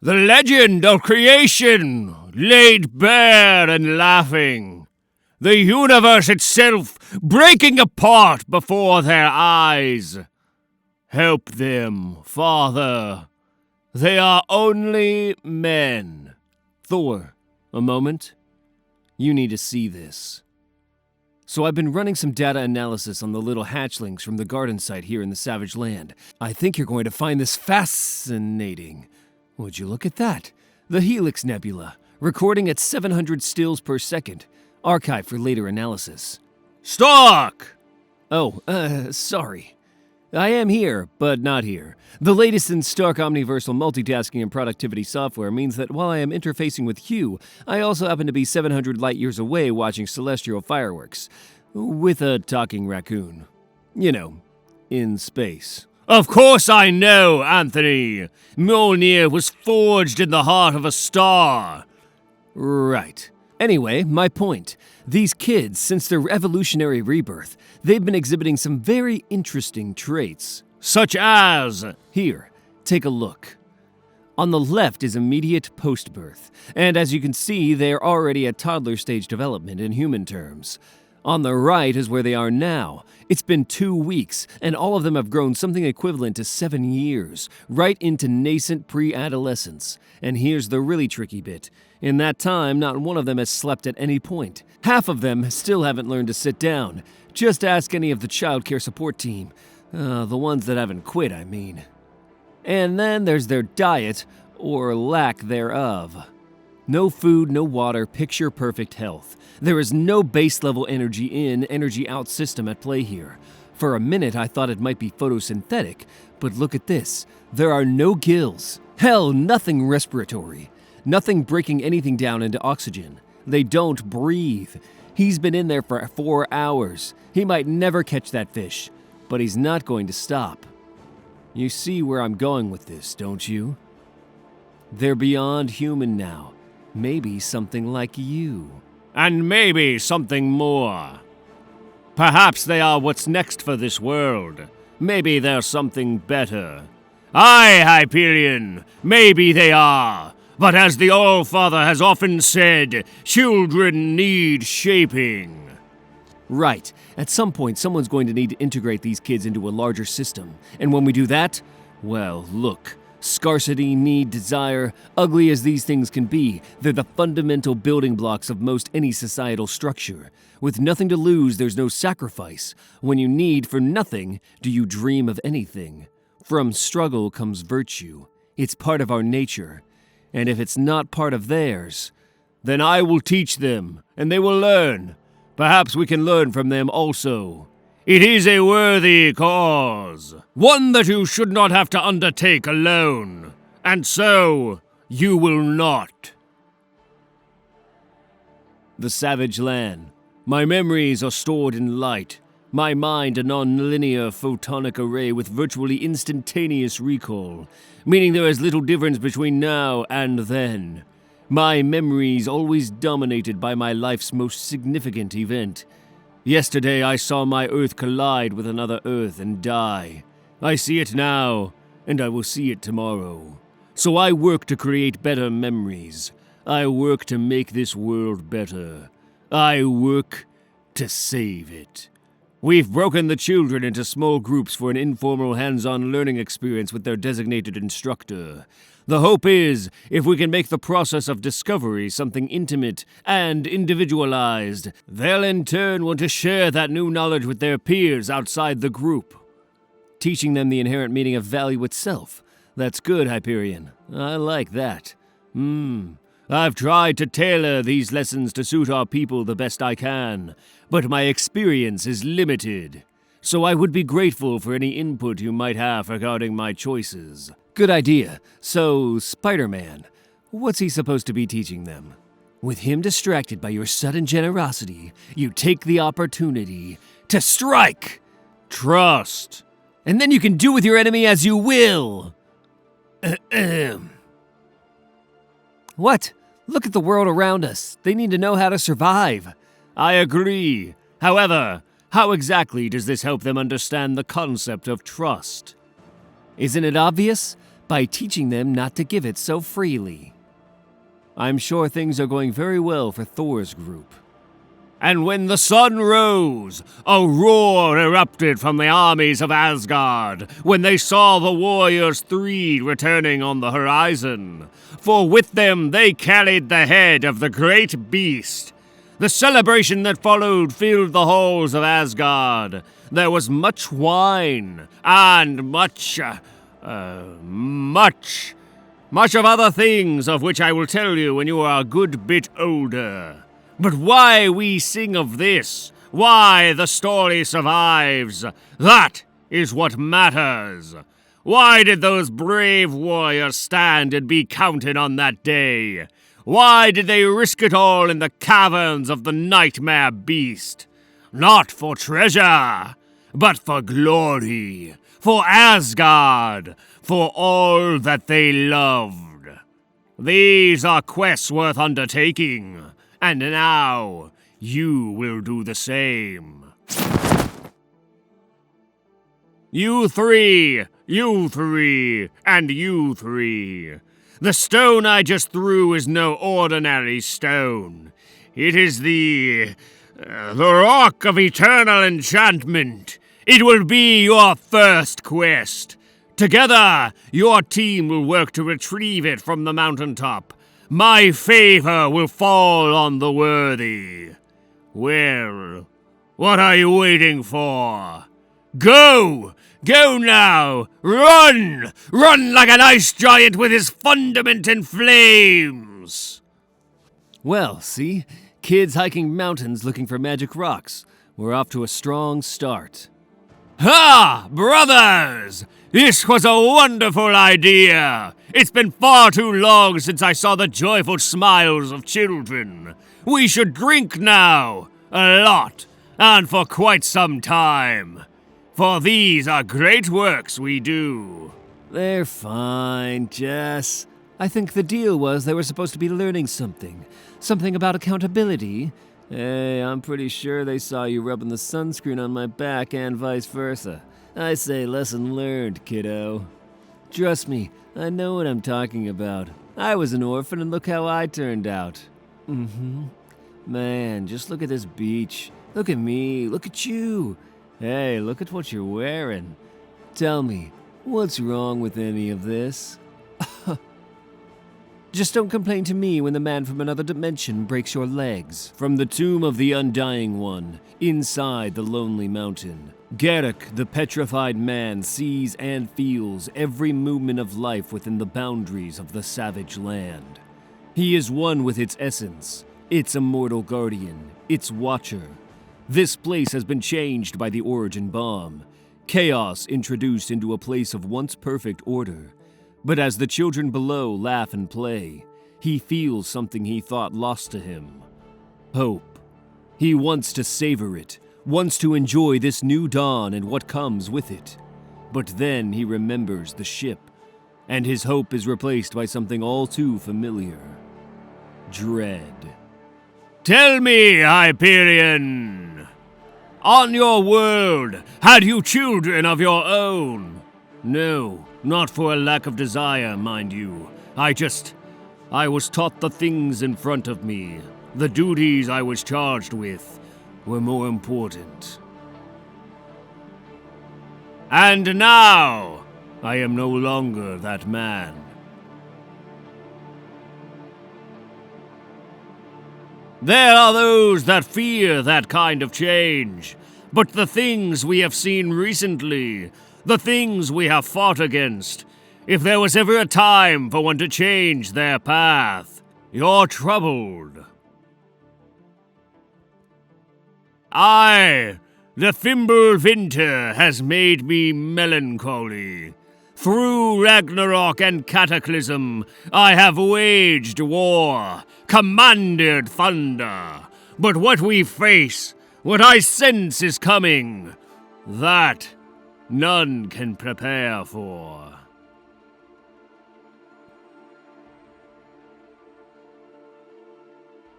The legend of creation laid bare and laughing. The universe itself breaking apart before their eyes. Help them, Father. They are only men. Thor, a moment. You need to see this. So I've been running some data analysis on the little hatchlings from the garden site here in the Savage Land. I think you're going to find this fascinating. Would you look at that? The Helix Nebula, recording at 700 stills per second. Archived for later analysis. Stark! Oh, sorry. I am here, but not here. The latest in Stark omniversal multitasking and productivity software means that while I am interfacing with Hugh, I also happen to be 700 light years away watching celestial fireworks. With a talking raccoon. You know, in space. Of course I know, Anthony. Mjolnir was forged in the heart of a star. Right. Anyway, my point. These kids, since their evolutionary rebirth, they've been exhibiting some very interesting traits. Such as? Here, take a look. On the left is immediate post-birth, and as you can see, they're already at toddler stage development in human terms. On the right is where they are now. It's been 2 weeks, and all of them have grown something equivalent to 7 years, right into nascent pre-adolescence. And here's the really tricky bit. In that time, not one of them has slept at any point. Half of them still haven't learned to sit down. Just ask any of the child care support team. The ones that haven't quit, I mean. And then there's their diet, or lack thereof. No food, no water, picture-perfect health. There is no base-level energy in, energy out system at play here. For a minute, I thought it might be photosynthetic, but look at this. There are no gills. Hell, nothing respiratory. Nothing breaking anything down into oxygen. They don't breathe. He's been in there for 4 hours. He might never catch that fish, but he's not going to stop. You see where I'm going with this, don't you? They're beyond human now. Maybe something like you. And maybe something more. Perhaps they are what's next for this world. Maybe they're something better. Aye, Hyperion, maybe they are. But as the All-Father has often said, children need shaping. Right. At some point, someone's going to need to integrate these kids into a larger system. And when we do that, well, look. Scarcity, need, desire, ugly as these things can be, they're the fundamental building blocks of most any societal structure. With nothing to lose, there's no sacrifice. When you need for nothing, do you dream of anything? From struggle comes virtue. It's part of our nature. And if it's not part of theirs, then I will teach them, and they will learn. Perhaps we can learn from them also. It is a worthy cause, one that you should not have to undertake alone, and so you will not. The Savage Land. My memories are stored in light. My mind a non-linear photonic array with virtually instantaneous recall, meaning there is little difference between now and then. My memories always dominated by my life's most significant event. Yesterday I saw my Earth collide with another Earth and die. I see it now, and I will see it tomorrow. So I work to create better memories. I work to make this world better. I work to save it. We've broken the children into small groups for an informal hands-on learning experience with their designated instructor. The hope is, if we can make the process of discovery something intimate and individualized, they'll in turn want to share that new knowledge with their peers outside the group. Teaching them the inherent meaning of value itself. That's good, Hyperion. I like that. I've tried to tailor these lessons to suit our people the best I can, but my experience is limited. So I would be grateful for any input you might have regarding my choices. Good idea. So, Spider-Man, what's he supposed to be teaching them? With him distracted by your sudden generosity, you take the opportunity to strike! Trust! And then you can do with your enemy as you will! What? Look at the world around us. They need to know how to survive. I agree. However, how exactly does this help them understand the concept of trust? Isn't it obvious? by teaching them not to give it so freely. I'm sure things are going very well for Thor's group. And when the sun rose, a roar erupted from the armies of Asgard when they saw the warriors three returning on the horizon. For with them they carried the head of the great beast. The celebration that followed filled the halls of Asgard. There was much wine and much of other things of which I will tell you when you are a good bit older. But why we sing of this, why the story survives, that is what matters. Why did those brave warriors stand and be counted on that day? Why did they risk it all in the caverns of the nightmare beast? Not for treasure, but for glory, for Asgard, for all that they loved. These are quests worth undertaking. And now, you will do the same. You three, and you three. The stone I just threw is no ordinary stone. It is the rock of eternal enchantment. It will be your first quest. Together, your team will work to retrieve it from the mountaintop. My favor will fall on the worthy. Well, what are you waiting for? Go! Go now! Run! Run like an ice giant with his fundament in flames! Well, see? Kids hiking mountains looking for magic rocks. We're off to a strong start. Ha! Brothers! This was a wonderful idea! It's been far too long since I saw the joyful smiles of children. We should drink now, a lot, and for quite some time. For these are great works we do. They're fine, Jess. I think the deal was they were supposed to be learning something. Something about accountability. Hey, I'm pretty sure they saw you rubbing the sunscreen on my back and vice versa. I say lesson learned, kiddo. Trust me, I know what I'm talking about. I was an orphan and look how I turned out. Man, just look at this beach. Look at me, look at you. Hey, look at what you're wearing. Tell me, what's wrong with any of this? Just don't complain to me when the man from another dimension breaks your legs. From the tomb of the Undying One, inside the Lonely Mountain, Garrick, the petrified man, sees and feels every movement of life within the boundaries of the savage land. He is one with its essence, its immortal guardian, its watcher. This place has been changed by the origin bomb. Chaos introduced into a place of once perfect order. But as the children below laugh and play, he feels something he thought lost to him. Hope. He wants to savor it, wants to enjoy this new dawn and what comes with it. But then he remembers the ship, and his hope is replaced by something all too familiar. Dread. Tell me, Hyperion! On your world, had you children of your own? No, not for a lack of desire, mind you. I was taught the things in front of me. The duties I was charged with were more important. And now, I am no longer that man. There are those that fear that kind of change, but the things we have seen recently, the things we have fought against, if there was ever a time for one to change their path, you're troubled. The Thimble Winter has made me melancholy. Through Ragnarok and Cataclysm, I have waged war, commanded thunder. But what we face, what I sense is coming, that none can prepare for.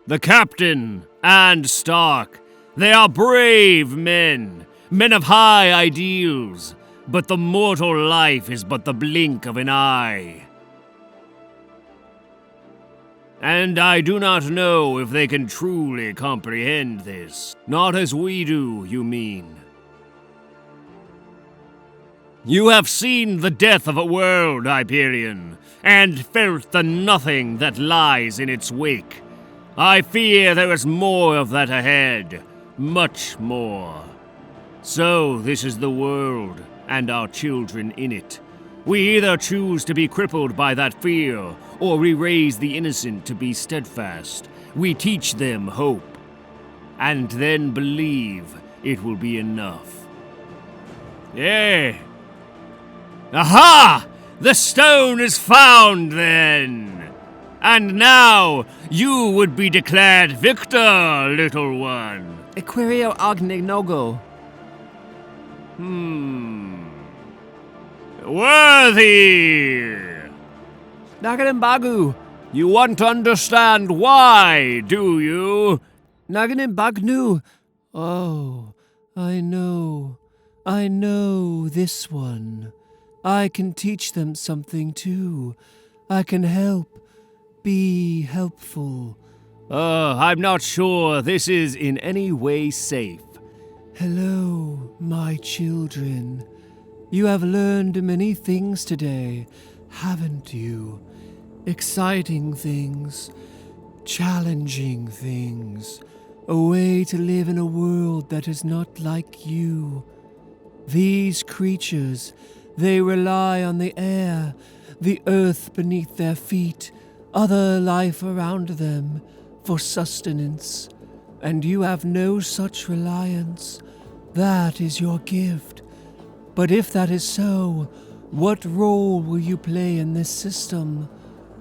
The Captain and Stark, they are brave men, men of high ideals. but the mortal life is but the blink of an eye. And I do not know if they can truly comprehend this. Not as we do, you mean. You have seen the death of a world, Hyperion, and felt the nothing that lies in its wake. I fear there is more of that ahead, much more. So this is the world, and our children in it. We either choose to be crippled by that fear, or we raise the innocent to be steadfast. We teach them hope, and then believe it will be enough. Yea. Aha! The stone is found, then! And now, you would be declared victor, little one. Equirio Ognignogo. Worthy! Naganim Bagu. You want to understand why, do you? Naganim Bagnu. Oh, I know this one. I can teach them something too. I can help, be helpful. I'm not sure this is in any way safe. Hello, my children. You have learned many things today, haven't you? Exciting things, challenging things, a way to live in a world that is not like you. These creatures, they rely on the air, the earth beneath their feet, other life around them, for sustenance. And you have no such reliance. That is your gift. But if that is so, what role will you play in this system?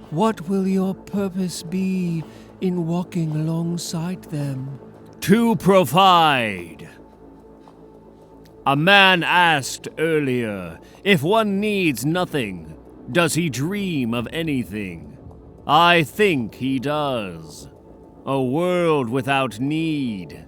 What will your purpose be in walking alongside them? To provide. A man asked earlier, if one needs nothing, does he dream of anything? I think he does. A world without need.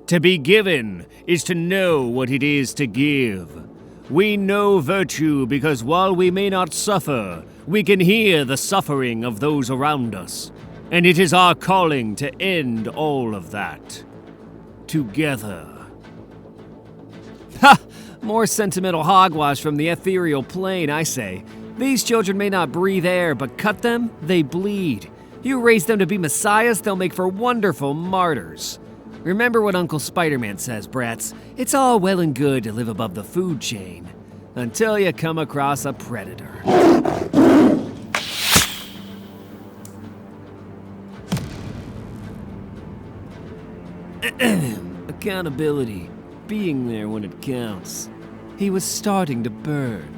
To be given is to know what it is to give. We know virtue because while we may not suffer, we can hear the suffering of those around us. And it is our calling to end all of that. Together. Ha! More sentimental hogwash from the ethereal plane, I say. These children may not breathe air, but cut them, they bleed. You raise them to be messiahs, they'll make for wonderful martyrs. Remember what Uncle Spider-Man says, brats. It's all well and good to live above the food chain, until you come across a predator. Accountability. Being there when it counts. He was starting to burn.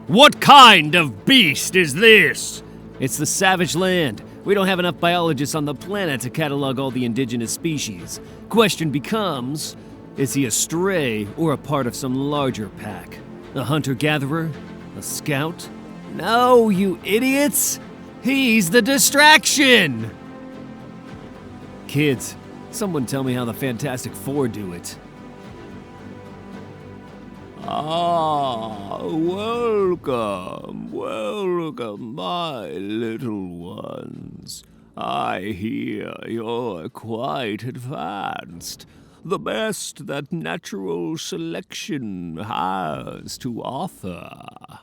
What kind of beast is this? It's the savage land. We don't have enough biologists on the planet to catalog all the indigenous species. Question becomes, is he a stray or a part of some larger pack? A hunter-gatherer? A scout? No, you idiots! He's the distraction! Kids, someone tell me how the Fantastic Four do it. Ah, welcome, my little ones. I hear you're quite advanced. The best that natural selection has to offer.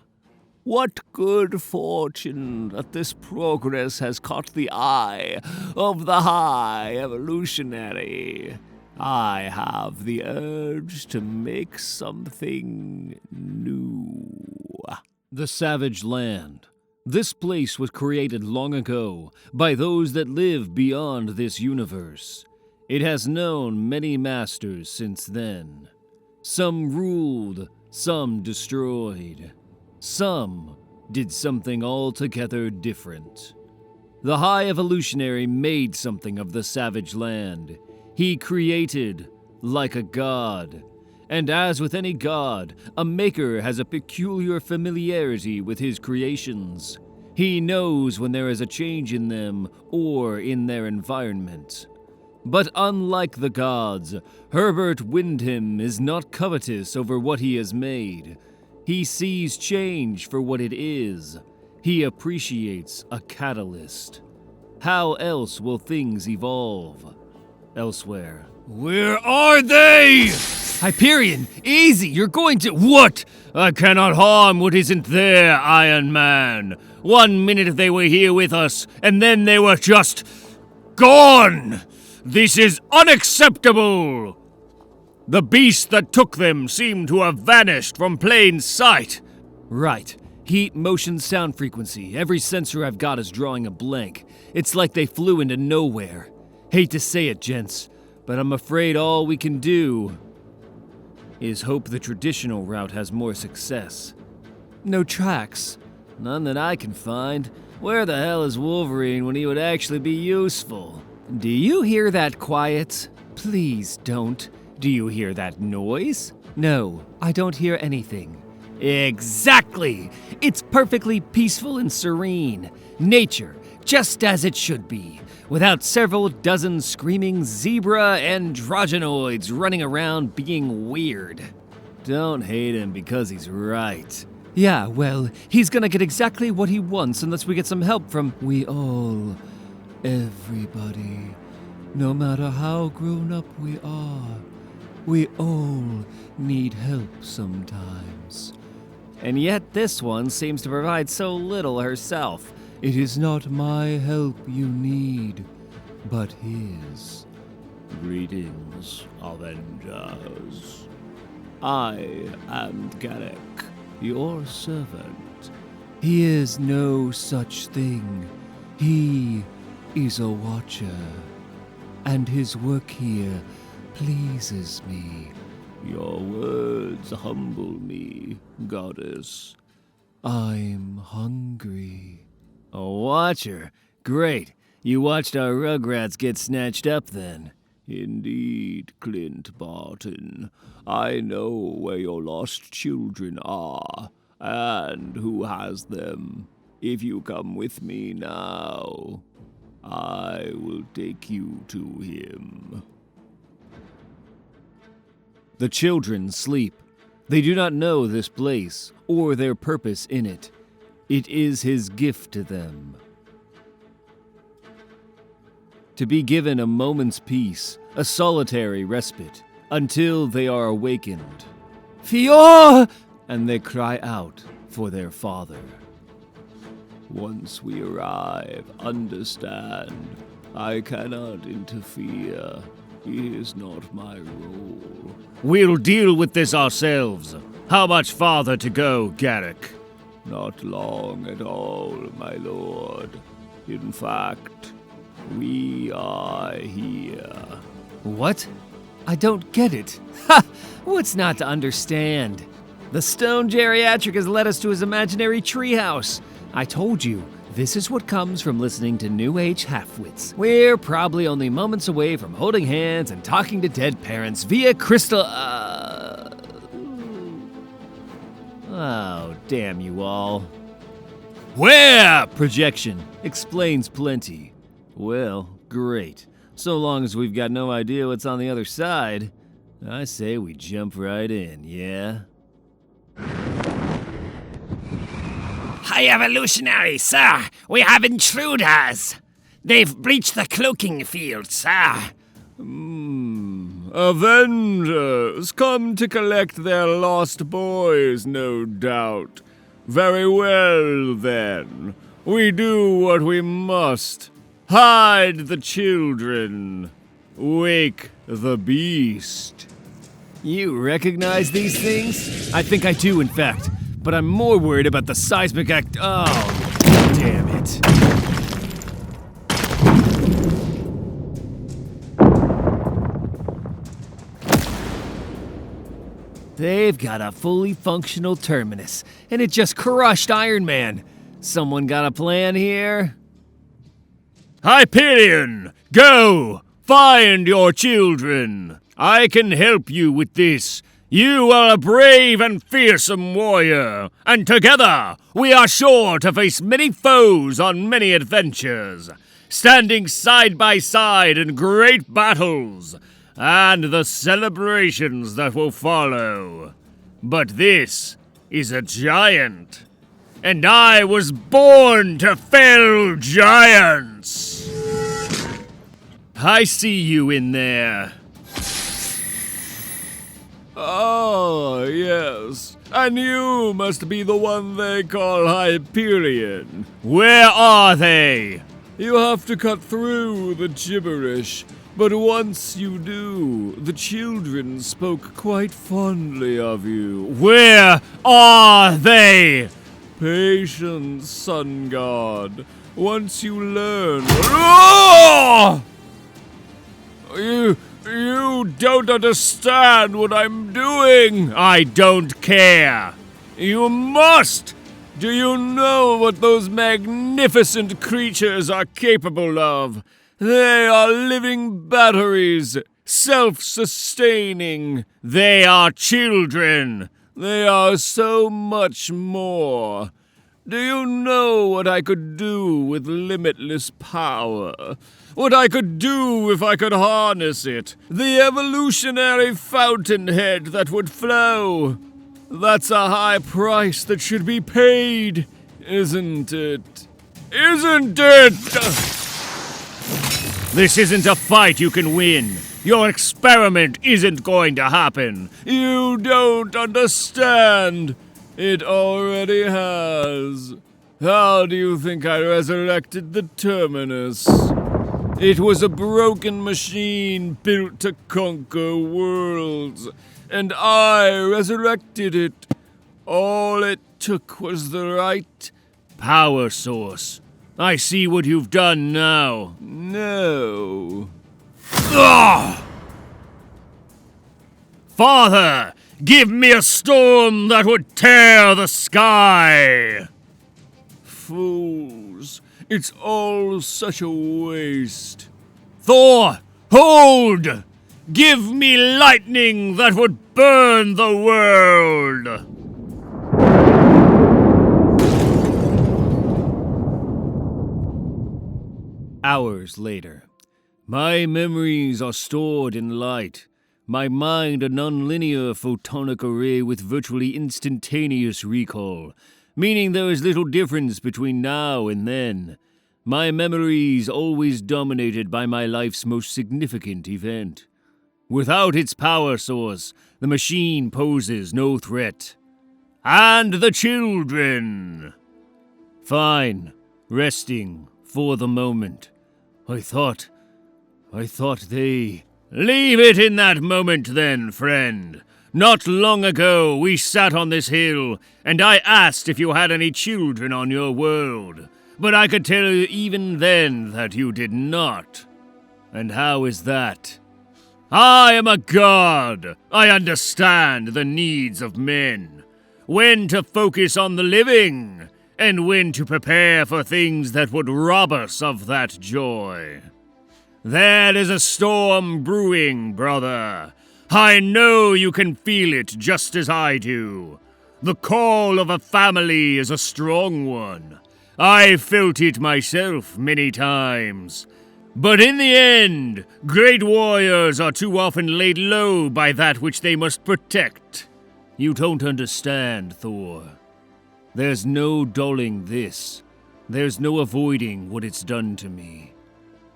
What good fortune that this progress has caught the eye of the High Evolutionary. I have the urge to make something new. The Savage Land. This place was created long ago by those that live beyond this universe. It has known many masters since then. Some ruled, some destroyed. Some did something altogether different. The High Evolutionary made something of the Savage Land. He created like a god. And as with any god, a maker has a peculiar familiarity with his creations. He knows when there is a change in them or in their environment. But unlike the gods, Herbert Wyndham is not covetous over what he has made. He sees change for what it is. He appreciates a catalyst. How else will things evolve? Elsewhere. Where are they? Hyperion, easy, you're going to— What? I cannot harm what isn't there, Iron Man. 1 minute they were here with us, and then they were just gone. This is unacceptable. The beast that took them seemed to have vanished from plain sight. Right. Heat, motion, sound frequency. Every sensor I've got is drawing a blank. It's like they flew into nowhere. Hate to say it, gents, but I'm afraid all we can do is hope the traditional route has more success. No tracks. None that I can find. Where the hell is Wolverine when he would actually be useful? Do you hear that quiet? Please don't. Do you hear that noise? No, I don't hear anything. Exactly! It's perfectly peaceful and serene. Nature, just as it should be, without several dozen screaming zebra androgynoids running around being weird. Don't hate him because he's right. Yeah, well, he's gonna get exactly what he wants unless we get some help from everybody. No matter how grown up we are, we all need help sometimes. And yet this one seems to provide so little herself. It is not my help you need, but his. Greetings, Avengers. I am Garrick, your servant. He is no such thing. He is a watcher, and his work here pleases me. Your words humble me, goddess. I'm hungry. A watcher? Great. You watched our Rugrats get snatched up then. Indeed, Clint Barton. I know where your lost children are, and who has them. If you come with me now, I will take you to him. The children sleep. They do not know this place or their purpose in it. It is his gift to them. To be given a moment's peace, a solitary respite, until they are awakened. Fior! And they cry out for their father. Once we arrive, understand, I cannot interfere. It is not my role. We'll deal with this ourselves. How much farther to go, Garrick? Not long at all, my lord. In fact, we are here. What? I don't get it. Ha! What's not to understand? The stone geriatric has led us to his imaginary treehouse. I told you, this is what comes from listening to New Age halfwits. We're probably only moments away from holding hands and talking to dead parents via crystal. Oh, damn you all. Where? Projection explains plenty. Well, great. So long as we've got no idea what's on the other side, I say we jump right in, yeah? High Evolutionary, sir! We have intruders! They've breached the cloaking field, sir! Avengers, come to collect their lost boys, no doubt. Very well, then. We do what we must. Hide the children. Wake the beast. You recognize these things? I think I do, in fact. But I'm more worried about the seismic act. Oh, damn it. They've got a fully functional Terminus, and it just crushed Iron Man. Someone got a plan here? Hyperion, go! Find your children. I can help you with this. You are a brave and fearsome warrior, and together we are sure to face many foes on many adventures, standing side by side in great battles, and the celebrations that will follow. But this is a giant. And I was born to fell giants. I see you in there. Ah, yes. And you must be the one they call Hyperion. Where are they? You have to cut through the gibberish, but once you do, the children spoke quite fondly of you. Where are they? Patience, sun god. Once you learn... Oh! You don't understand what I'm doing! I don't care. You must! Do you know what those magnificent creatures are capable of? They are living batteries, self-sustaining. They are children. They are so much more. Do you know what I could do with limitless power? What I could do if I could harness it? The evolutionary fountainhead that would flow. That's a high price that should be paid, isn't it? Isn't it? This isn't a fight you can win. Your experiment isn't going to happen. You don't understand. It already has. How do you think I resurrected the Terminus? It was a broken machine built to conquer worlds, and I resurrected it. All it took was the right Power source. I see what you've done now. No. Ugh! Father, give me a storm that would tear the sky! Fools. It's all such a waste. Thor, hold! Give me lightning that would burn the world! Hours later. My memories are stored in light. My mind a nonlinear photonic array with virtually instantaneous recall, meaning there is little difference between now and then. My memories always dominated by my life's most significant event. Without its power source, the machine poses no threat. And the children! Fine. Resting for the moment. I thought they... Leave it in that moment then, friend. Not long ago we sat on this hill, and I asked if you had any children on your world. But I could tell you even then that you did not. And how is that? I am a god. I understand the needs of men. When to focus on the living, and when to prepare for things that would rob us of that joy. There is a storm brewing, brother. I know you can feel it just as I do. The call of a family is a strong one. I felt it myself many times. But in the end, great warriors are too often laid low by that which they must protect. You don't understand, Thor. There's no dulling this. There's no avoiding what it's done to me.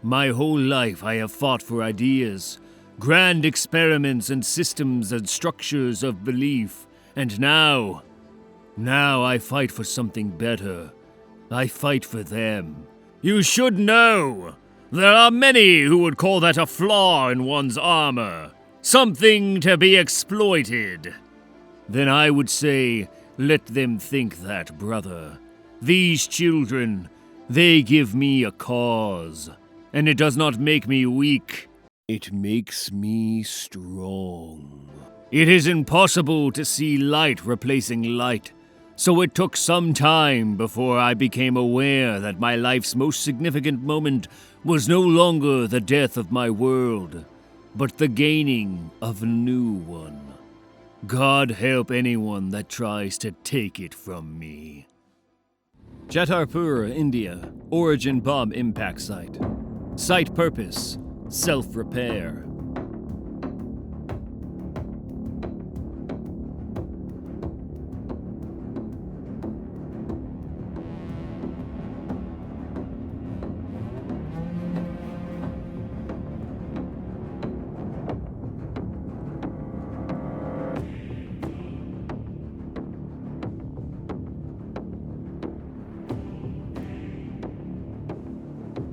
My whole life I have fought for ideas, grand experiments and systems and structures of belief. And now I fight for something better. I fight for them. You should know. There are many who would call that a flaw in one's armor. Something to be exploited. Then I would say, let them think that, brother. These children, they give me a cause. And it does not make me weak. It makes me strong. It is impossible to see light replacing light. So it took some time before I became aware that my life's most significant moment was no longer the death of my world, but the gaining of a new one. God help anyone that tries to take it from me. Jatarpur, India. Origin bomb impact site. Site purpose, self-repair.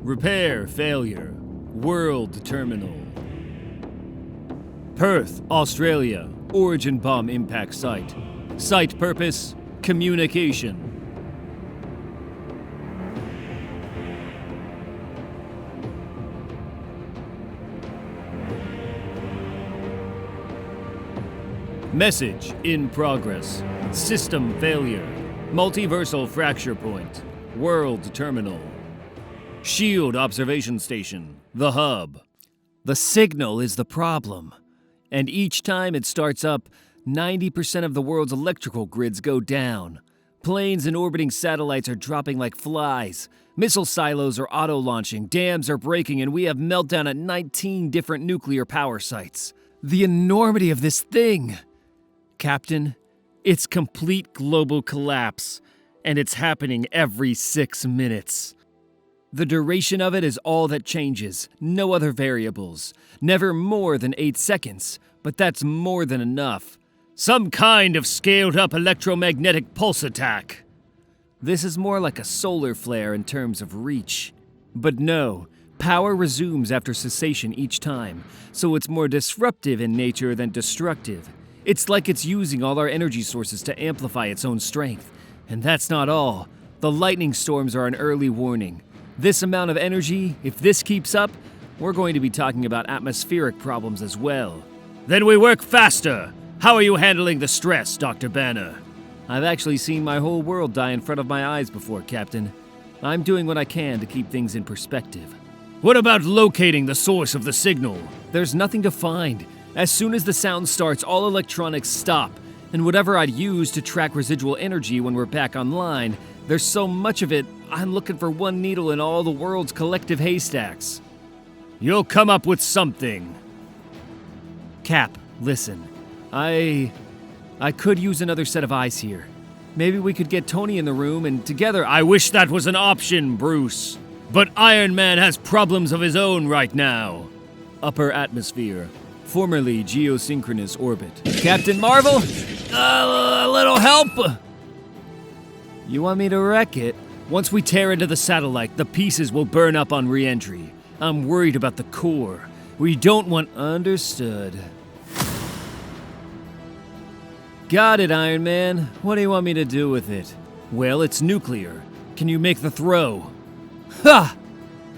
Repair failure. World terminal. Perth, Australia. Origin bomb impact site. Site purpose: communication. Message in progress. System failure. Multiversal fracture point. World terminal. Shield observation station. The hub. The signal is the problem. And each time it starts up, 90% of the world's electrical grids go down. Planes and orbiting satellites are dropping like flies. Missile silos are auto-launching, dams are breaking, and we have meltdown at 19 different nuclear power sites. The enormity of this thing! Captain, it's complete global collapse, and it's happening every 6 minutes. The duration of it is all that changes, no other variables. Never more than 8 seconds, but that's more than enough. Some kind of scaled-up electromagnetic pulse attack. This is more like a solar flare in terms of reach. But no, power resumes after cessation each time, so it's more disruptive in nature than destructive. It's like it's using all our energy sources to amplify its own strength. And that's not all. The lightning storms are an early warning. This amount of energy, if this keeps up, we're going to be talking about atmospheric problems as well. Then we work faster. How are you handling the stress, Dr. Banner? I've actually seen my whole world die in front of my eyes before, Captain. I'm doing what I can to keep things in perspective. What about locating the source of the signal? There's nothing to find. As soon as the sound starts, all electronics stop. And whatever I'd use to track residual energy when we're back online, there's so much of it, I'm looking for one needle in all the world's collective haystacks. You'll come up with something. Cap, listen. I could use another set of eyes here. Maybe we could get Tony in the room and together. I wish that was an option, Bruce. But Iron Man has problems of his own right now. Upper atmosphere. Formerly geosynchronous orbit. Captain Marvel? A little help? You want me to wreck it? Once we tear into the satellite, the pieces will burn up on re-entry. I'm worried about the core. We don't want... Understood. Got it, Iron Man. What do you want me to do with it? Well, it's nuclear. Can you make the throw? Ha!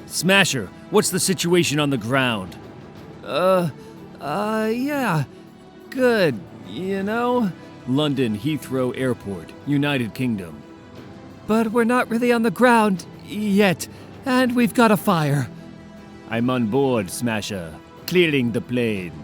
Smasher, what's the situation on the ground? Yeah. Good, you know? London Heathrow Airport, United Kingdom. But we're not really on the ground yet, and we've got a fire. I'm on board, Smasher. Clearing the plane.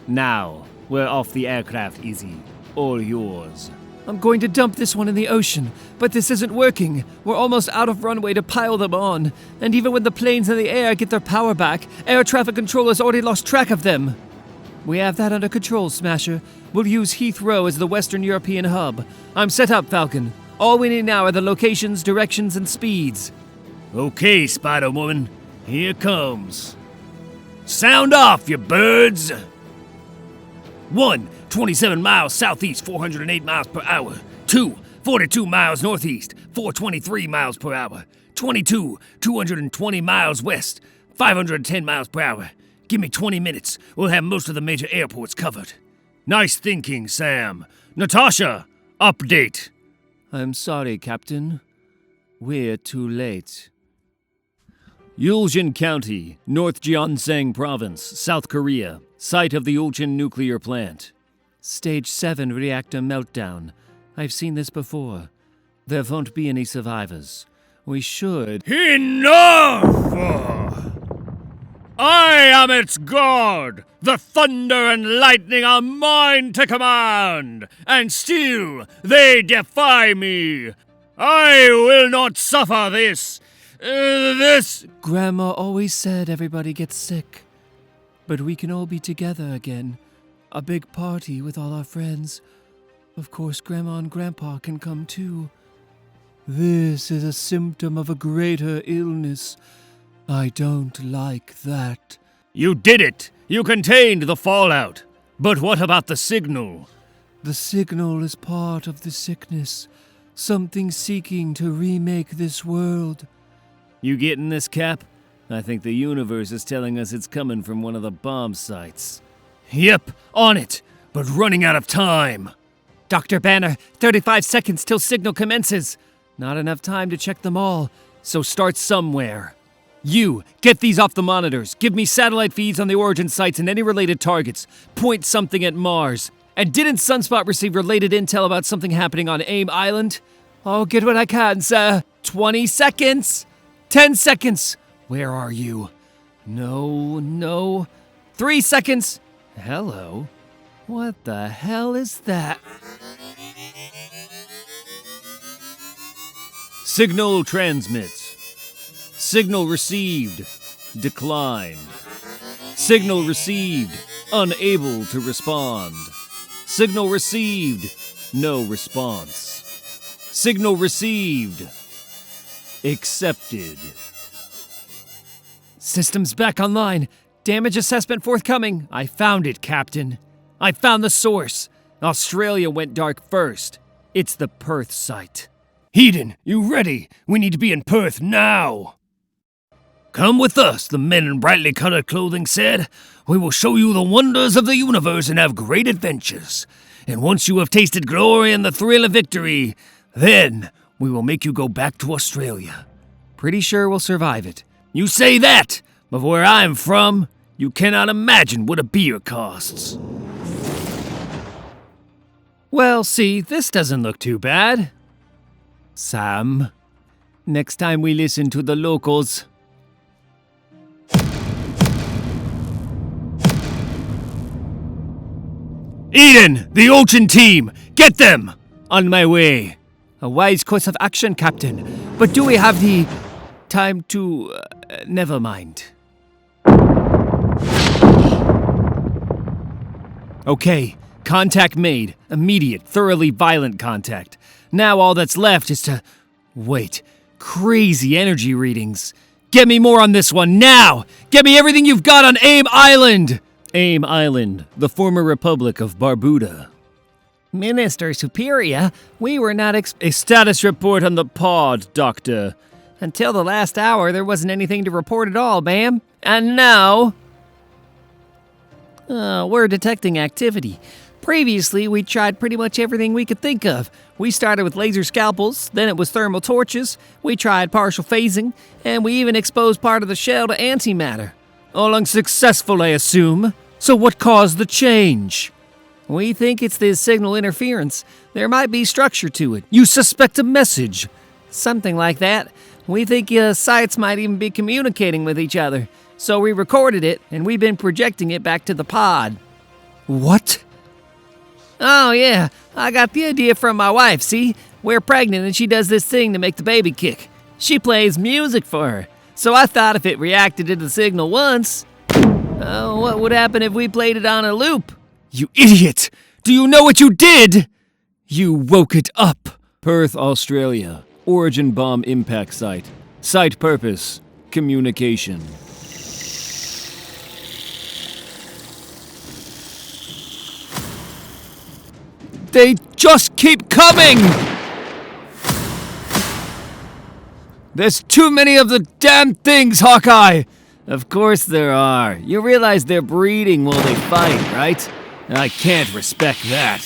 Now, we're off the aircraft, Easy. All yours. I'm going to dump this one in the ocean, but this isn't working. We're almost out of runway to pile them on. And even when the planes in the air get their power back, air traffic control has already lost track of them. We have that under control, Smasher. We'll use Heathrow as the Western European hub. I'm set up, Falcon. All we need now are the locations, directions, and speeds. Okay, Spider-Woman. Here comes. Sound off, you birds! 1, 27 miles southeast, 408 miles per hour. 2, 42 miles northeast, 423 miles per hour. 22, 220 miles west, 510 miles per hour. Give me 20 minutes. We'll have most of the major airports covered. Nice thinking, Sam. Natasha, update. I'm sorry, Captain. We're too late. Yulchon County, North Gyeongsang Province, South Korea. Site of the Ulchin nuclear plant. Stage 7 reactor meltdown. I've seen this before. There won't be any survivors. We should... Enough! I am its god! The thunder and lightning are mine to command! And still they defy me! I will not suffer this! Grandma always said everybody gets sick. But we can all be together again. A big party with all our friends. Of course, Grandma and Grandpa can come too. This is a symptom of a greater illness. I don't like that. You did it! You contained the fallout. But what about the signal? The signal is part of the sickness. Something seeking to remake this world. You getting this, Cap? I think the universe is telling us it's coming from one of the bomb sites. Yep, on it, but running out of time. Dr. Banner, 35 seconds till signal commences. Not enough time to check them all, so start somewhere. You, get these off the monitors. Give me satellite feeds on the origin sites and any related targets. Point something at Mars. And didn't Sunspot receive related intel about something happening on AIM Island? I'll get what I can, sir. 20 seconds. 10 seconds. Where are you? No. 3 seconds. Hello. What the hell is that? Signal transmits. Signal received. Declined. Signal received. Unable to respond. Signal received. No response. Signal received. Accepted. Systems back online. Damage assessment forthcoming. I found it, Captain. I found the source. Australia went dark first. It's the Perth site. Eden, you ready? We need to be in Perth now. Come with us, the men in brightly colored clothing said. We will show you the wonders of the universe and have great adventures. And once you have tasted glory and the thrill of victory, then we will make you go back to Australia. Pretty sure we'll survive it. You say that, but where I'm from, you cannot imagine what a beer costs. Well, see, this doesn't look too bad. Sam, next time we listen to the locals. Eden, the Ocean team, get them! On my way. A wise course of action, Captain. But do we have the time to... never mind. Okay, contact made. Immediate, thoroughly violent contact. Now all that's left is to... wait. Crazy energy readings. Get me more on this one, now! Get me everything you've got on AIM Island! AIM Island, the former Republic of Barbuda. Minister Superior, we were not A status report on the pod, Doctor. Until the last hour, there wasn't anything to report at all, ma'am. And now... we're detecting activity. Previously, we tried pretty much everything we could think of. We started with laser scalpels, then it was thermal torches, we tried partial phasing, and we even exposed part of the shell to antimatter. All unsuccessful, I assume. So what caused the change? We think it's the signal interference. There might be structure to it. You suspect a message? Something like that. We think sites might even be communicating with each other. So we recorded it, and we've been projecting it back to the pod. What? Oh, yeah. I got the idea from my wife, see? We're pregnant, and she does this thing to make the baby kick. She plays music for her. So I thought if it reacted to the signal once, what would happen if we played it on a loop? You idiot! Do you know what you did? You woke it up. Perth, Australia. Origin bomb impact site. Site purpose. Communication. They just keep coming! There's too many of the damn things, Hawkeye! Of course there are. You realize they're breeding while they fight, right? I can't respect that.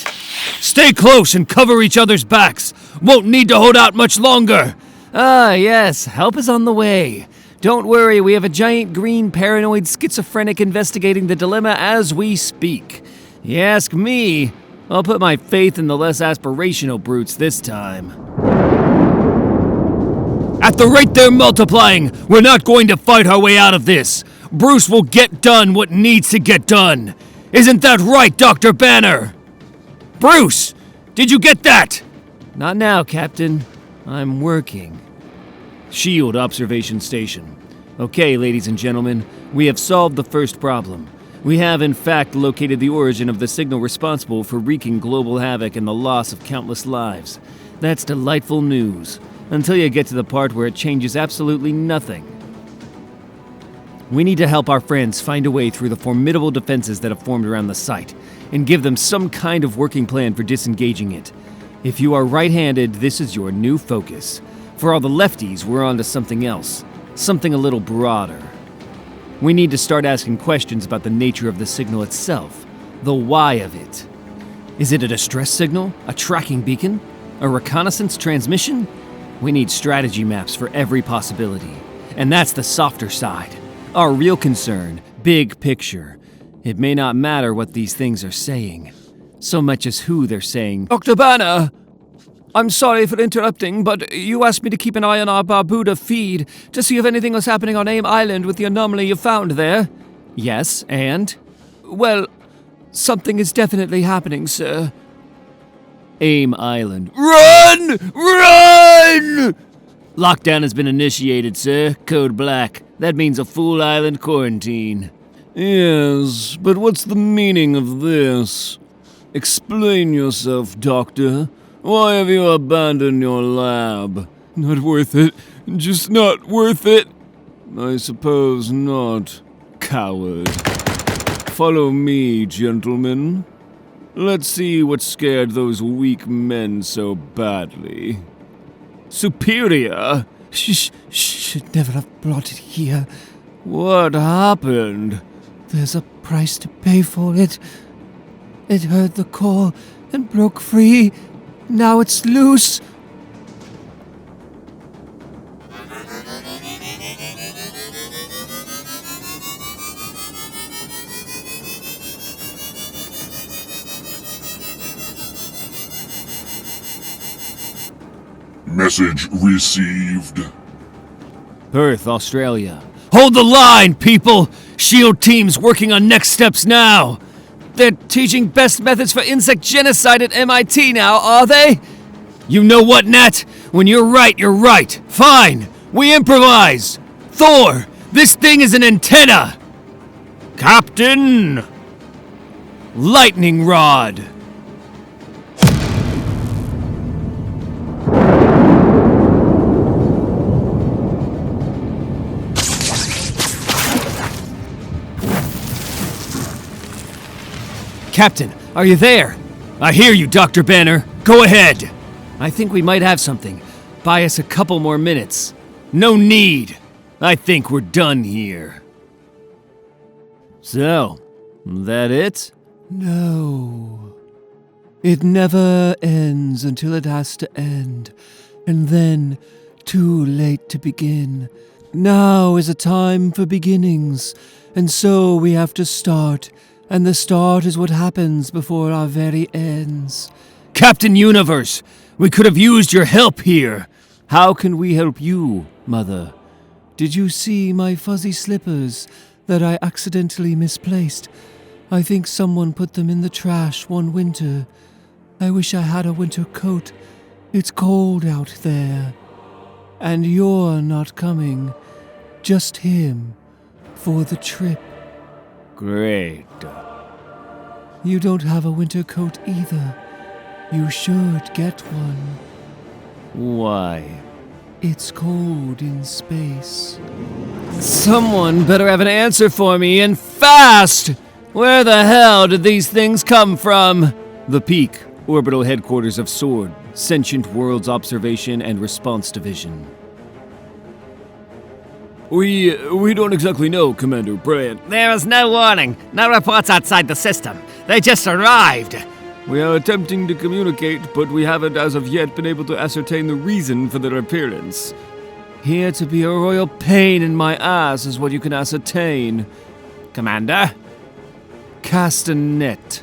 Stay close and cover each other's backs. Won't need to hold out much longer. Ah, yes. Help is on the way. Don't worry, we have a giant green paranoid schizophrenic investigating the dilemma as we speak. You ask me, I'll put my faith in the less aspirational brutes this time. At the rate they're multiplying, we're not going to fight our way out of this. Bruce will get done what needs to get done. Isn't that right, Dr. Banner? Bruce, did you get that? Not now, Captain. I'm working. Shield observation station. Okay, ladies and gentlemen, we have solved the first problem. We have, in fact, located the origin of the signal responsible for wreaking global havoc and the loss of countless lives. That's delightful news. Until you get to the part where it changes absolutely nothing. We need to help our friends find a way through the formidable defenses that have formed around the site, and give them some kind of working plan for disengaging it. If you are right-handed, this is your new focus. For all the lefties, we're on to something else. Something a little broader. We need to start asking questions about the nature of the signal itself, the why of it. Is it a distress signal? A tracking beacon? A reconnaissance transmission? We need strategy maps for every possibility. And that's the softer side. Our real concern, big picture. It may not matter what these things are saying, so much as who they're saying. Dr. Banner! I'm sorry for interrupting, but you asked me to keep an eye on our Barbuda feed to see if anything was happening on AIM Island with the anomaly you found there. Yes, and? Well, something is definitely happening, sir. AIM Island. Run! Run! Lockdown has been initiated, sir. Code Black. That means a full island quarantine. Yes, but what's the meaning of this? Explain yourself, Doctor. Why have you abandoned your lab? Not worth it. Just not worth it. I suppose not. Coward. Follow me, gentlemen. Let's see what scared those weak men so badly. Superior? Should never have brought it here. What happened? There's a price to pay for it. It heard the call and broke free. Now it's loose. Message received. Perth, Australia. Hold the line, people! SHIELD team's working on next steps now! They're teaching best methods for insect genocide at MIT now, are they? You know what, Nat? When you're right, you're right. Fine! We improvise! Thor! This thing is an antenna! Captain! Lightning rod! Captain, are you there? I hear you, Dr. Banner. Go ahead. I think we might have something. Buy us a couple more minutes. No need. I think we're done here. So, that it? No. It never ends until it has to end. And then, too late to begin. Now is a time for beginnings. And so we have to start. And the start is what happens before our very ends. Captain Universe, we could have used your help here. How can we help you, Mother? Did you see my fuzzy slippers that I accidentally misplaced? I think someone put them in the trash one winter. I wish I had a winter coat. It's cold out there. And you're not coming. Just him. For the trip. Great. You don't have a winter coat either. You should get one. Why? It's cold in space. Someone better have an answer for me, and fast! Where the hell did these things come from? The Peak, orbital headquarters of SWORD, Sentient Worlds Observation and Response Division. We don't exactly know, Commander Brand. There is no warning. No reports outside the system. They just arrived. We are attempting to communicate, but we haven't as of yet been able to ascertain the reason for their appearance. Here to be a royal pain in my ass is what you can ascertain. Commander? Cast a net.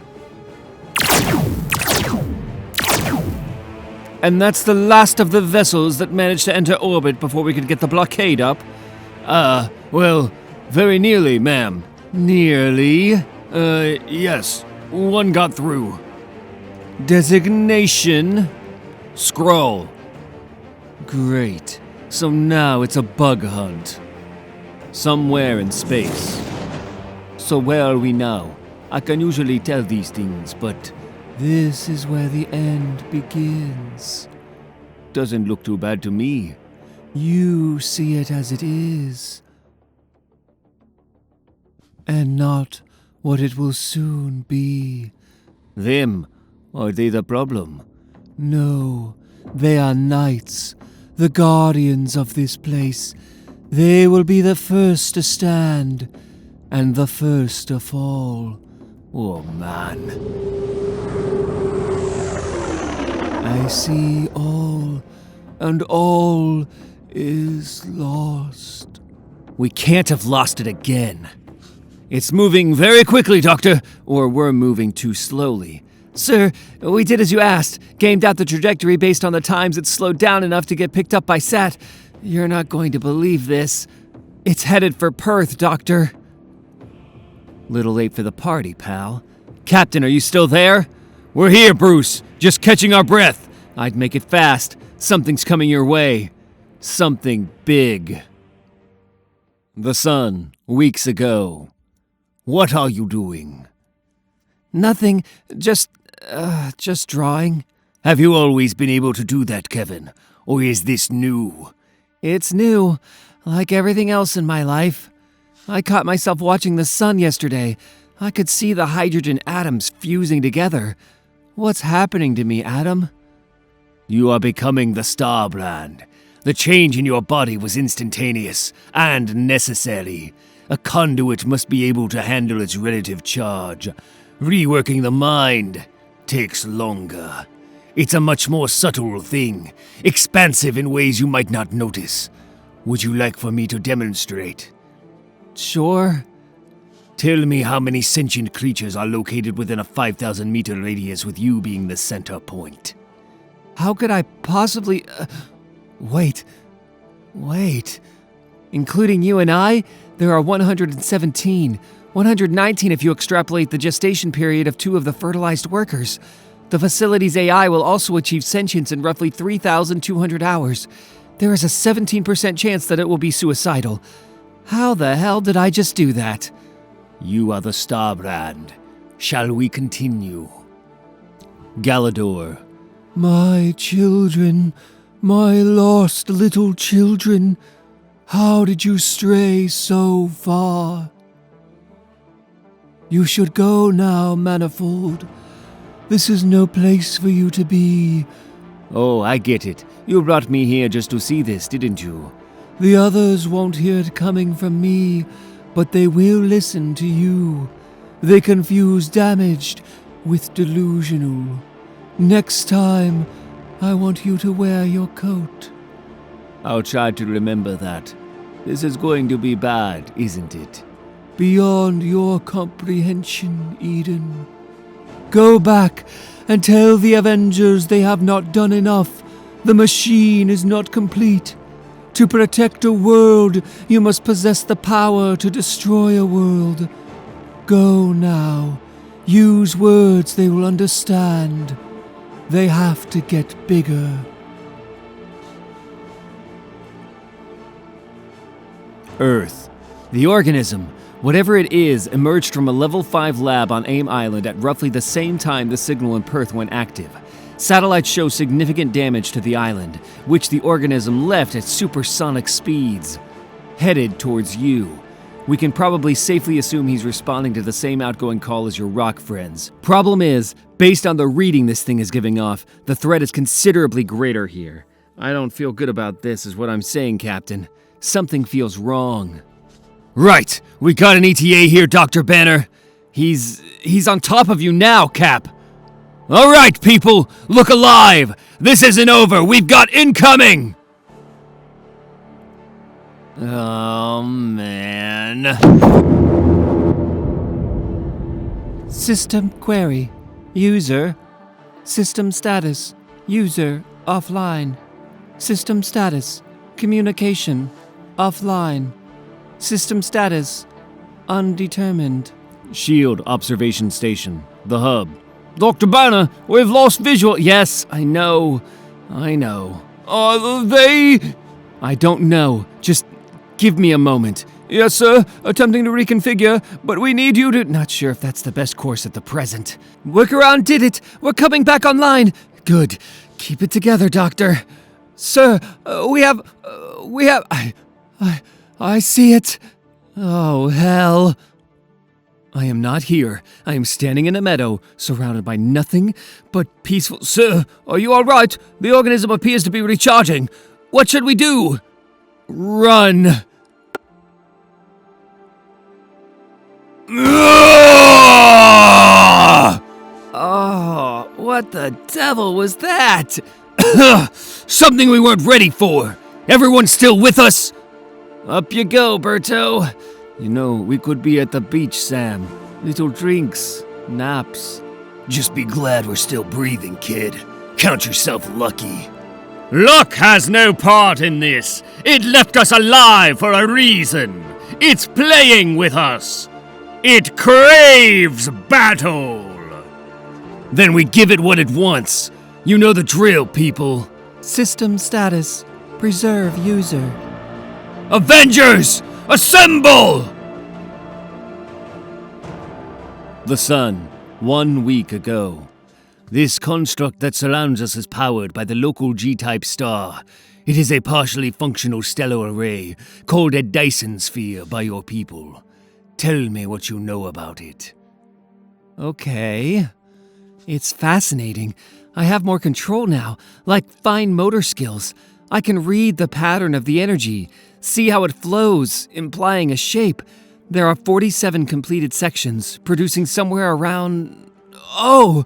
And that's the last of the vessels that managed to enter orbit before we could get the blockade up. Well, very nearly, ma'am. Nearly. Yes. One got through. Designation. Scroll. Great. So now it's a bug hunt. Somewhere in space. So where are we now? I can usually tell these things, but this is where the end begins. Doesn't look too bad to me. You see it as it is. And not what it will soon be. Them, are they the problem? No, they are knights, the guardians of this place. They will be the first to stand, and the first to fall. Oh, man. I see all, and all is lost. We can't have lost it again. It's moving very quickly, Doctor, or we're moving too slowly. Sir, we did as you asked. Gamed out the trajectory based on the times it slowed down enough to get picked up by SAT. You're not going to believe this. It's headed for Perth, Doctor. Little late for the party, pal. Captain, are you still there? We're here, Bruce. Just catching our breath. I'd make it fast. Something's coming your way. Something big. The sun, weeks ago. What are you doing? Nothing. Just drawing. Have you always been able to do that, Kevin? Or is this new? It's new, like everything else in my life. I caught myself watching the sun yesterday. I could see the hydrogen atoms fusing together. What's happening to me, Adam? You are becoming the Starbrand. The change in your body was instantaneous and necessary. A conduit must be able to handle its relative charge. Reworking the mind takes longer. It's a much more subtle thing, expansive in ways you might not notice. Would you like for me to demonstrate? Sure. Tell me how many sentient creatures are located within a 5,000-meter radius with you being the center point. How could I possibly... Wait. Including you and I, there are 117. 119 if you extrapolate the gestation period of 2 of the fertilized workers. The facility's AI will also achieve sentience in roughly 3,200 hours. There is a 17% chance that it will be suicidal. How the hell did I just do that? You are the Starbrand. Shall we continue? Galador. My children, my lost little children, how did you stray so far? You should go now, Manifold. This is no place for you to be. Oh, I get it. You brought me here just to see this, didn't you? The others won't hear it coming from me, but they will listen to you. They confuse damaged with delusional. Next time, I want you to wear your coat. I'll try to remember that. This is going to be bad, isn't it? Beyond your comprehension, Eden. Go back and tell the Avengers they have not done enough. The machine is not complete. To protect a world, you must possess the power to destroy a world. Go now. Use words they will understand. They have to get bigger. Earth. The organism, whatever it is, emerged from a level 5 lab on AIM Island at roughly the same time the signal in Perth went active. Satellites show significant damage to the island, which the organism left at supersonic speeds. Headed towards you. We can probably safely assume he's responding to the same outgoing call as your rock friends. Problem is, based on the reading this thing is giving off, the threat is considerably greater here. I don't feel good about this, is what I'm saying, Captain. Something feels wrong. Right! We got an ETA here, Dr. Banner! He's on top of you now, Cap! Alright, people! Look alive! This isn't over! We've got incoming! Oh, man. System query. User. System status. User offline. System status. Communication. Offline. System status. Undetermined. Shield observation station. The hub. Dr. Banner, we've lost visual. Yes, I know. Are they? I don't know. Just give me a moment. Yes, sir. Attempting to reconfigure, but we need you to... Not sure if that's the best course at the present. Workaround did it. We're coming back online. Good. Keep it together, Doctor. Sir, we have... I see it. Oh, hell. I am not here. I am standing in a meadow, surrounded by nothing but peaceful... Sir, are you all right? The organism appears to be recharging. What should we do? Run. Oh, what the devil was that? Something we weren't ready for. Everyone still with us? Up you go, Berto. You know, we could be at the beach, Sam. Little drinks, naps. Just be glad we're still breathing, kid. Count yourself lucky. Luck has no part in this. It left us alive for a reason. It's playing with us. It craves battle. Then we give it what it wants. You know the drill, people. System status. Preserve user. Avengers! Assemble! The sun, 1 week ago. This construct that surrounds us is powered by the local G-type star. It is a partially functional stellar array called a Dyson sphere by your people. Tell me what you know about it. Okay. It's fascinating. I have more control now, like fine motor skills. I can read the pattern of the energy, see how it flows, implying a shape. There are 47 completed sections, producing somewhere around... Oh,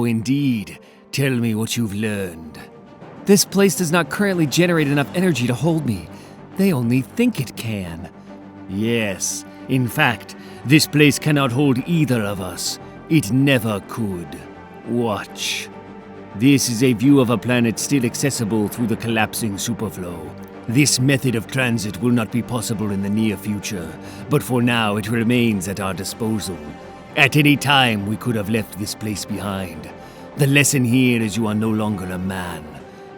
indeed. Tell me what you've learned. this place does not currently generate enough energy to hold me. They only think it can. Yes. In fact, this place cannot hold either of us. It never could. Watch. This is a view of a planet still accessible through the collapsing superflow. This method of transit will not be possible in the near future, but for now it remains at our disposal. At any time, we could have left this place behind. The lesson here is you are no longer a man.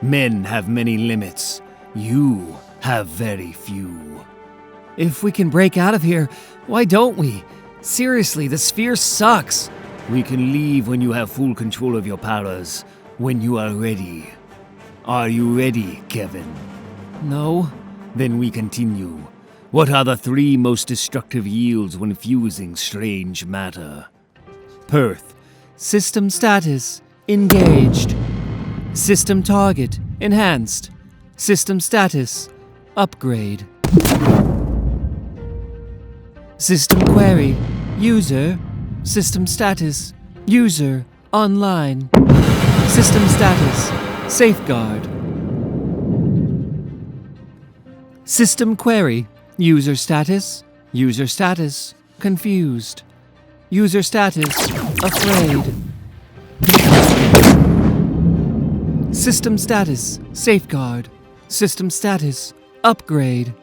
Men have many limits. You have very few. If we can break out of here, why don't we? Seriously, the sphere sucks. We can leave when you have full control of your powers, when you are ready. Are you ready, Kevin? No. Then we continue. What are the 3 most destructive yields when fusing strange matter? Perth. System status. Engaged. System target. Enhanced. System status. Upgrade. System query. User. System status. User. Online. System status. Safeguard. System query. User status. User status. Confused. User status. Afraid. System status. Safeguard. System status. Upgrade.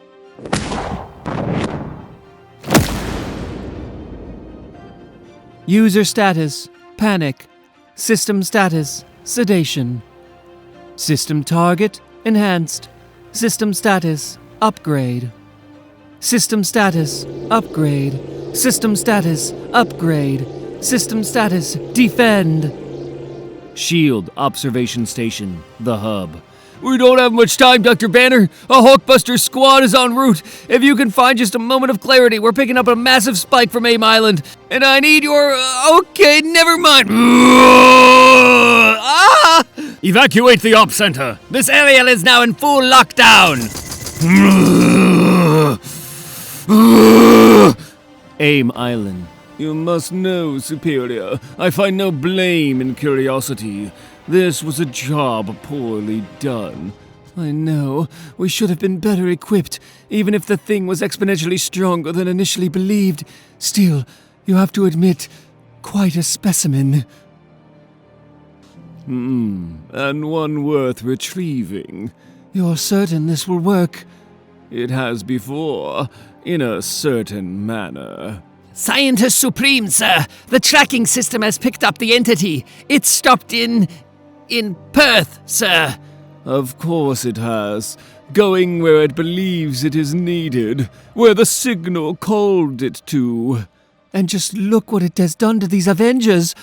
User status. Panic. System status. Sedation. System target. Enhanced. System status. Upgrade. System status. Upgrade. System status. Upgrade. System status. Defend. Shield Observation Station, the hub. We don't have much time, Dr. Banner. A Hulkbuster squad is en route. If you can find just a moment of clarity, we're picking up a massive spike from AIM Island. And I need your... okay, never mind. Evacuate the op center. This area is now in full lockdown. AIM Island. You must know, Superior, I find no blame in curiosity. This was a job poorly done. I know. We should have been better equipped, even if the thing was exponentially stronger than initially believed. Still, you have to admit, quite a specimen. And one worth retrieving. You're certain this will work? It has before, in a certain manner. Scientist Supreme, sir. The tracking system has picked up the entity. It's stopped in Perth, sir. Of course it has. Going where it believes it is needed, where the signal called it to. And just look what it has done to these Avengers.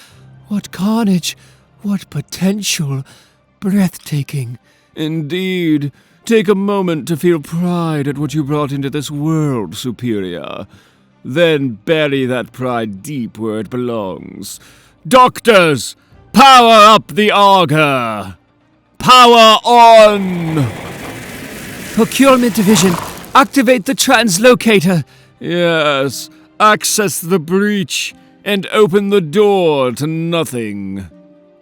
What carnage. What potential. Breathtaking. Indeed. Take a moment to feel pride at what you brought into this world, Superior. Then bury that pride deep where it belongs. Doctors, power up the auger! Power on! Procurement Division, activate the translocator. Yes, access the breach and open the door to nothing.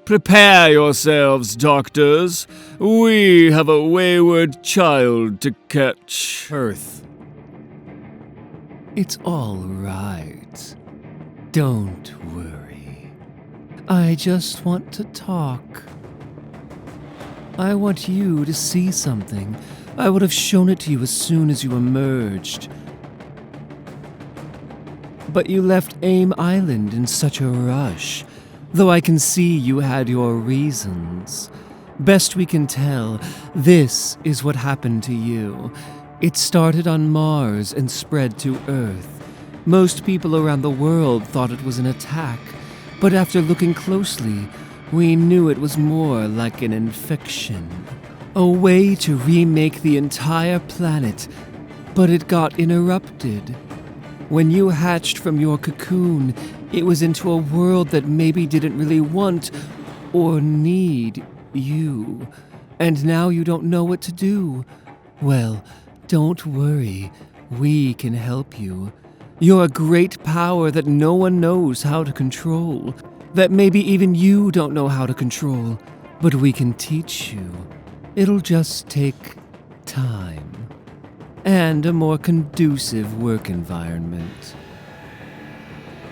Prepare yourselves, doctors. We have a wayward child to catch. Earth. It's all right. Don't worry. I just want to talk. I want you to see something. I would have shown it to you as soon as you emerged. But you left Aim Island in such a rush, though I can see you had your reasons. Best we can tell, this is what happened to you. It started on Mars and spread to Earth. Most people around the world thought it was an attack, but after looking closely, we knew it was more like an infection. A way to remake the entire planet, but it got interrupted. When you hatched from your cocoon, it was into a world that maybe didn't really want or need you. And now you don't know what to do. Well, don't worry. We can help you. You're a great power that no one knows how to control. That maybe even you don't know how to control. But we can teach you. It'll just take time. And a more conducive work environment.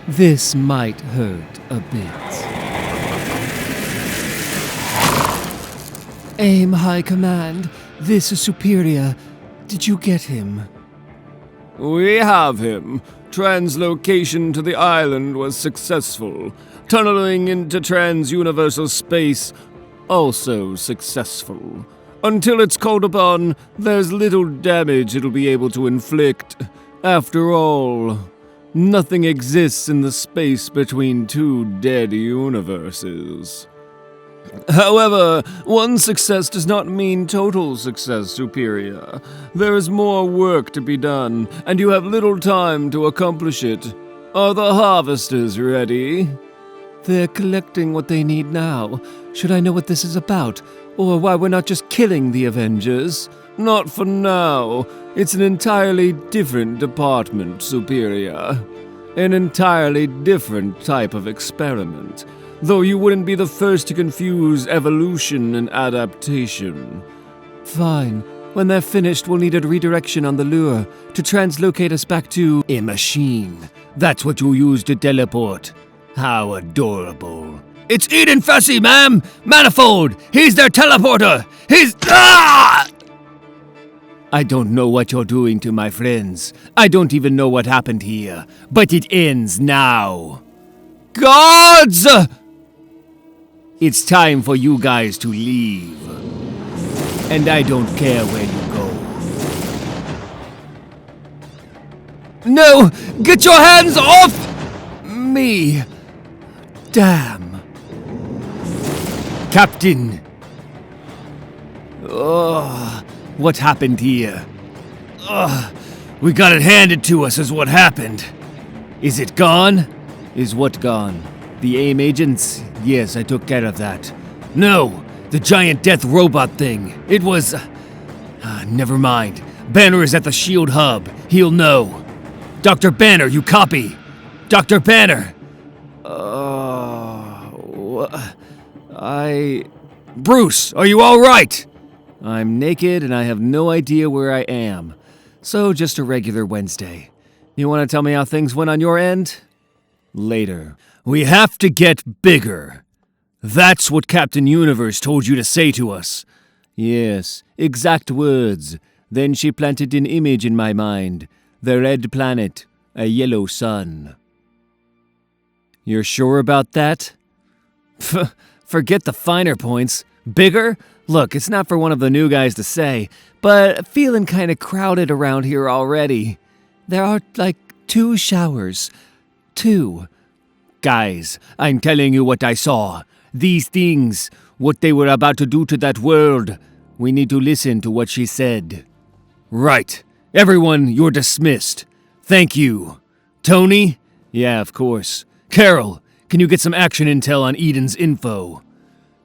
This might hurt a bit. Aim High Command, this is Superior. Did you get him? We have him. Translocation to the island was successful. Tunneling into trans-universal space, also successful. Until it's called upon, there's little damage it'll be able to inflict. After all, nothing exists in the space between two dead universes. However, one success does not mean total success, Superior. There is more work to be done, and you have little time to accomplish it. Are the harvesters ready? They're collecting what they need now. Should I know what this is about? Or why we're not just killing the Avengers? Not for now. It's an entirely different department, Superior. An entirely different type of experiment. Though you wouldn't be the first to confuse evolution and adaptation. Fine. When they're finished, we'll need a redirection on the lure to translocate us back to a machine. That's what you use to teleport. How adorable. It's Eden Fessy, ma'am! Manifold! He's their teleporter! He's... Ah! I don't know what you're doing to my friends. I don't even know what happened here. But it ends now. Gods! It's time for you guys to leave. And I don't care where you go. No! Get your hands off me! Damn. Captain! What happened here? We got it handed to us is what happened. Is it gone? Is what gone? The AIM agents? Yes, I took care of that. No! The giant death robot thing. It was... never mind. Banner is at the shield hub. He'll know. Dr. Banner, you copy? Dr. Banner! Bruce, are you all right? I'm naked and I have no idea where I am. So just a regular Wednesday. You want to tell me how things went on your end? Later. We have to get bigger. That's what Captain Universe told you to say to us. Yes, exact words. Then she planted an image in my mind. The red planet, a yellow sun. You're sure about that? Forget the finer points. Bigger? Look, it's not for one of the new guys to say, but feeling kind of crowded around here already. There are, 2 showers. 2. Guys, I'm telling you what I saw. These things, what they were about to do to that world. We need to listen to what she said. Right. Everyone, you're dismissed. Thank you. Tony? Yeah, of course. Carol, can you get some action intel on Eden's info?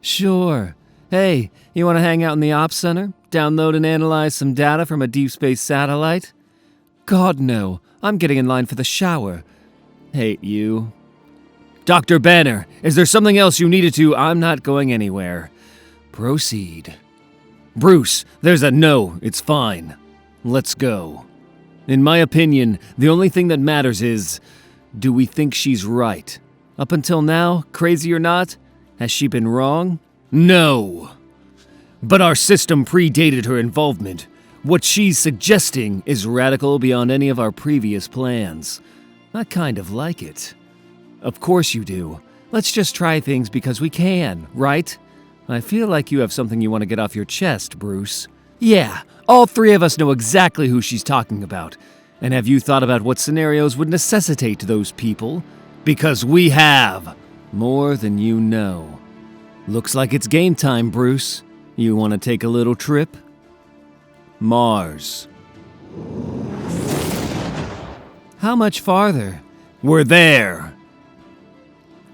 Sure. Hey, you want to hang out in the Ops Center? Download and analyze some data from a deep space satellite? God, no. I'm getting in line for the shower. Hate you. Dr. Banner, is there something else you needed to? I'm not going anywhere. Proceed. Bruce, there's a no. It's fine. Let's go. In my opinion, the only thing that matters is, do we think she's right? Up until now, crazy or not, has she been wrong? No. But our system predated her involvement. What she's suggesting is radical beyond any of our previous plans. I kind of like it. Of course you do. Let's just try things because we can, right? I feel like you have something you want to get off your chest, Bruce. Yeah, all three of us know exactly who she's talking about. And have you thought about what scenarios would necessitate those people? Because we have. More than you know. Looks like it's game time, Bruce. You want to take a little trip? Mars. How much farther? We're there.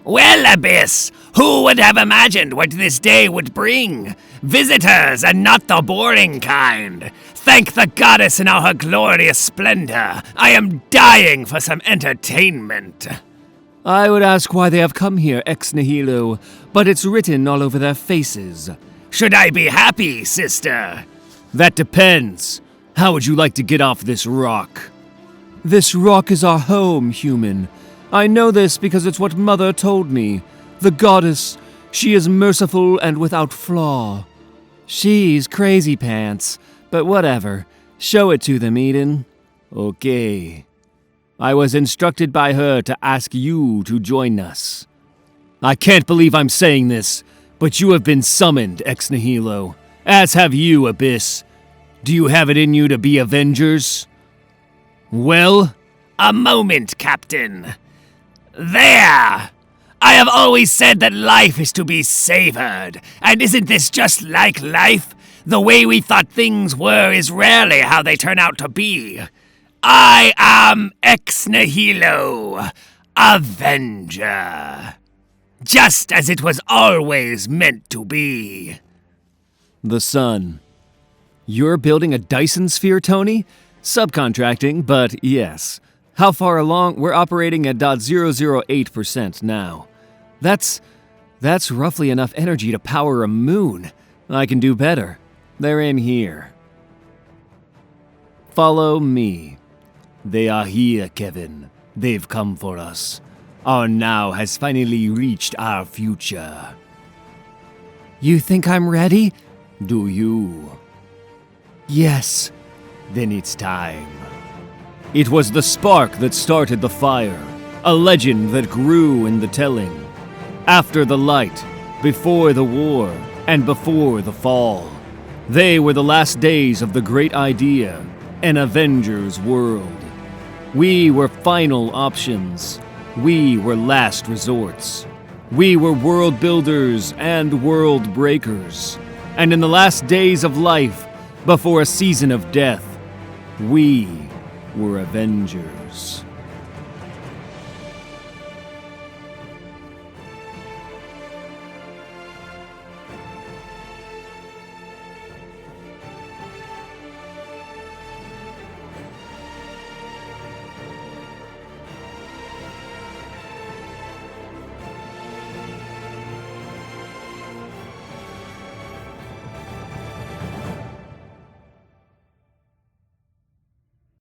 Well, Abyss, who would have imagined what this day would bring? Visitors, and not the boring kind. Thank the goddess in all her glorious splendor. I am dying for some entertainment. I would ask why they have come here ex nihilo, but it's written all over their faces. Should I be happy, sister? That depends. How would you like to get off this rock? This rock is our home, human. I know this because it's what Mother told me. The goddess, she is merciful and without flaw. She's crazy pants, but whatever. Show it to them, Eden. Okay. I was instructed by her to ask you to join us. I can't believe I'm saying this, but you have been summoned, ex nihilo. As have you, Abyss. Do you have it in you to be Avengers? Well? A moment, Captain. There! I have always said that life is to be savored. And isn't this just like life? The way we thought things were is rarely how they turn out to be. I am ex nihilo, Avenger. Just as it was always meant to be. The sun. You're building a Dyson sphere, Tony? Subcontracting, but yes. How far along? We're operating at 0.008% now. That's roughly enough energy to power a moon. I can do better. They're in here. Follow me. They are here, Kevin. They've come for us. Our now has finally reached our future. You think I'm ready? Do you? Yes. Then it's time. It was the spark that started the fire, a legend that grew in the telling. After the light, before the war, and before the fall. They were the last days of the great idea, an Avengers world. We were final options. We were last resorts. We were world builders and world breakers. And in the last days of life, before a season of death, we were Avengers.